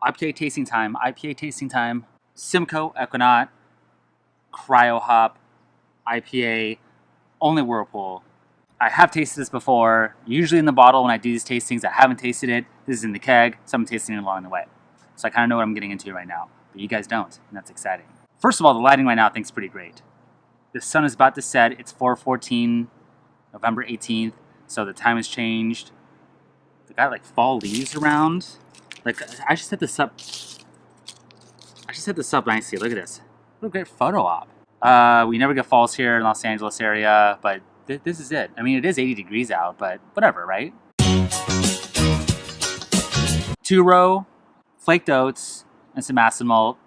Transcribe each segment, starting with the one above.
IPA tasting time. IPA tasting time. Simcoe, Ekuanot, Cryo Hop, IPA, only Whirlpool. I have tasted this before, usually in the bottle when I do these tastings. I haven't tasted it. This is in the keg, so I'm tasting it along the way. So I kind of know what I'm getting into right now, but you guys don't, and that's exciting. First of all, the lighting right now I think is pretty great. The sun is about to set. It's 4:14, November 18th, so the time has changed. They got like fall leaves around. Like, I should set this up. I should set this up nicely. Look at this. What a great photo op. We never get falls here in Los Angeles area, but this is it. I mean, it is 80 degrees out, but whatever, right? 2-row, flaked oats, and some acid malt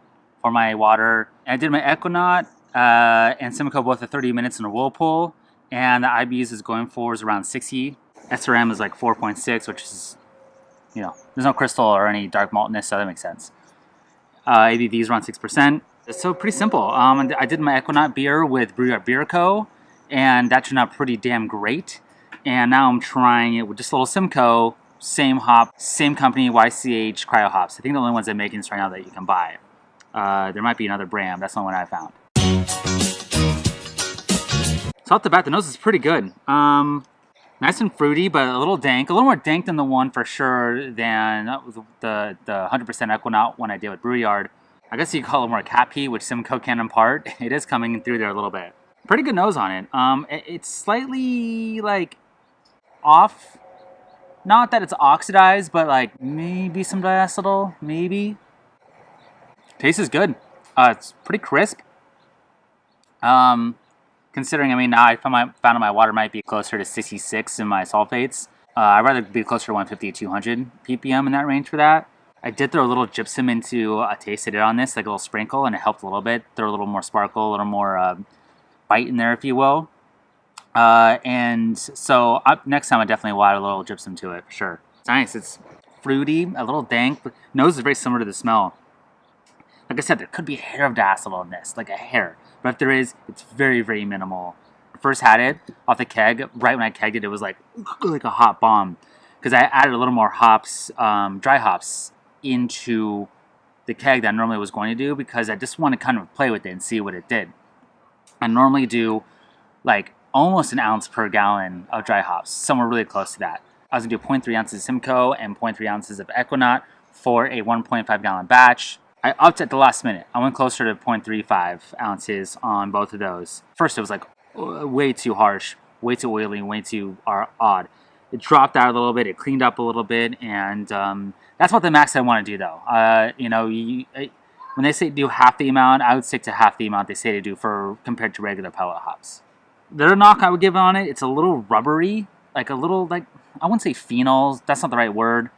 for my water. And I did my Ekuanot and Simcoe both at 30 minutes in a Whirlpool, and the IBUs is going for is around 60. SRM is like 4.6, which is, you know, there's no crystal or any dark maltness, so that makes sense. ABV is around 6%. So pretty simple. I did my Ekuanot beer with Brewyard Beer Co., and that turned out pretty damn great. And now I'm trying it with just a little Simcoe, same hop, same company, YCH Cryo Hops. I think the only ones they're making this right now that you can buy. There might be another brand, that's the only one I found. So off the bat, the nose is pretty good. Nice and fruity, but a little dank. A little more dank than the one for sure than the 100% Ekuanot one I did with Brewyard. I guess you could call it more cat pee, which Simcoe can impart. It is coming through there a little bit. Pretty good nose on it. It's slightly like off. Not that it's oxidized, but like maybe some diacetyl, maybe. Taste is good. It's pretty crisp. Considering, I mean, I found my water might be closer to 66 in my sulfates. I'd rather be closer to 150 to 200 ppm in that range for that. I did throw a little gypsum into a taste it on this, like a little sprinkle, and it helped a little bit. Throw a little more sparkle, a little more bite in there, if you will. And so next time I definitely will add a little gypsum to it, for sure. It's nice. It's fruity, a little dank. But nose is very similar to the smell. Like I said, there could be a hair of diacetyl in this, like a hair. But if there is, it's very, very minimal. I first had it off the keg. Right when I kegged it, it was like a hot bomb. Because I added a little more hops, dry hops, into the keg that I normally was going to do, because I just want to kind of play with it and see what it did. I normally do like almost an ounce per gallon of dry hops, somewhere really close to that. I was going to do 0.3 ounces of Simcoe and 0.3 ounces of Ekuanot for a 1.5 gallon batch. I upped at the last minute. I went closer to 0.35 ounces on both of those. First, it was like way too harsh, way too oily, way too odd. It dropped out a little bit, it cleaned up a little bit, and that's what the max I want to do, though. You know, when they say do half the amount, I would stick to half the amount they say to do for compared to regular pellet hops. The other knock I would give on it, it's a little rubbery, like a little, like, I wouldn't say phenols, that's not the right word.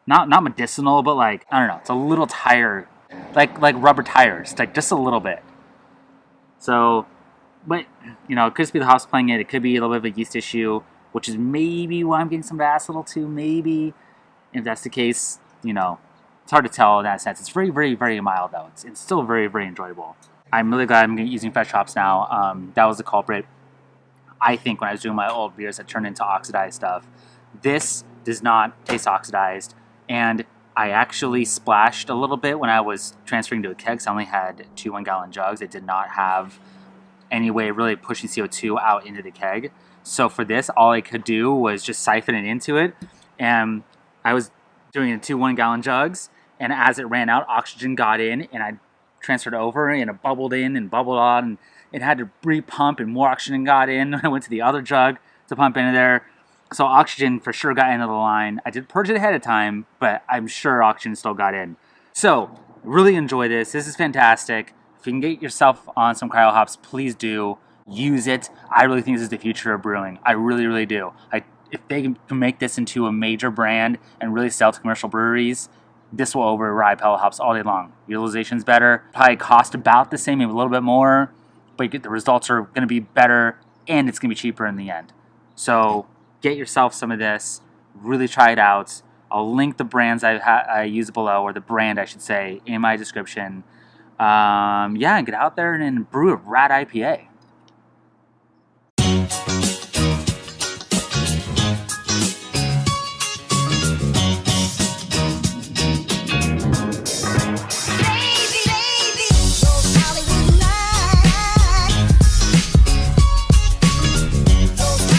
Not medicinal, but like, I don't know, it's a little tire, like rubber tires, like just a little bit. So, but, you know, it could just be the hops playing it, it could be a little bit of a yeast issue, which is maybe why I'm getting some diacetyl too, maybe. If that's the case, you know, it's hard to tell in that sense. It's very, very, very mild though. It's still very, very enjoyable. I'm really glad I'm using fresh hops now. That was the culprit. I think when I was doing my old beers that turned into oxidized stuff. This does not taste oxidized. And I actually splashed a little bit when I was transferring to a keg. So I only had 2 1-gallon jugs. It did not have any way of really pushing CO2 out into the keg. So for this, all I could do was just siphon it into it. And I was doing it in 2 1-gallon jugs. And as it ran out, oxygen got in. And I transferred over and it bubbled in and bubbled out. And it had to re-pump and more oxygen got in. I went to the other jug to pump into there. So oxygen for sure got into the line. I did purge it ahead of time, but I'm sure oxygen still got in. So, really enjoy this. This is fantastic. If you can get yourself on some cryo hops, please do. Use it. I really think this is the future of brewing. I really, really do. If they can make this into a major brand and really sell to commercial breweries, this will override pellet hops all day long. Utilization's better. Probably cost about the same, maybe a little bit more, but the results are going to be better, and it's going to be cheaper in the end. So, get yourself some of this, really try it out. I'll link the brands I use below, or the brand I should say, in my description. Yeah, and get out there and brew a rad IPA.